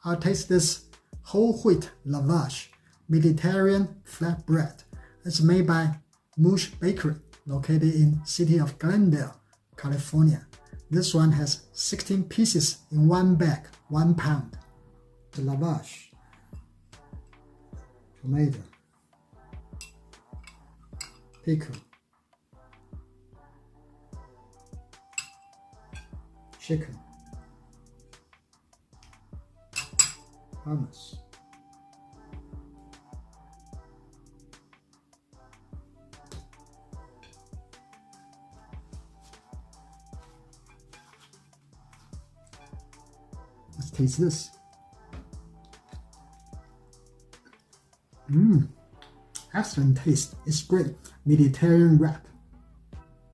I'll taste this whole wheat lavash Mediterranean flatbread. It's made by Mush Bakery, located in city of Glendale, California. This one has 16 pieces in one bag, 1 pound. The lavash, tomato, pickle, chicken, hummus, let's taste this. Excellent taste. It's great. Mediterranean wrap.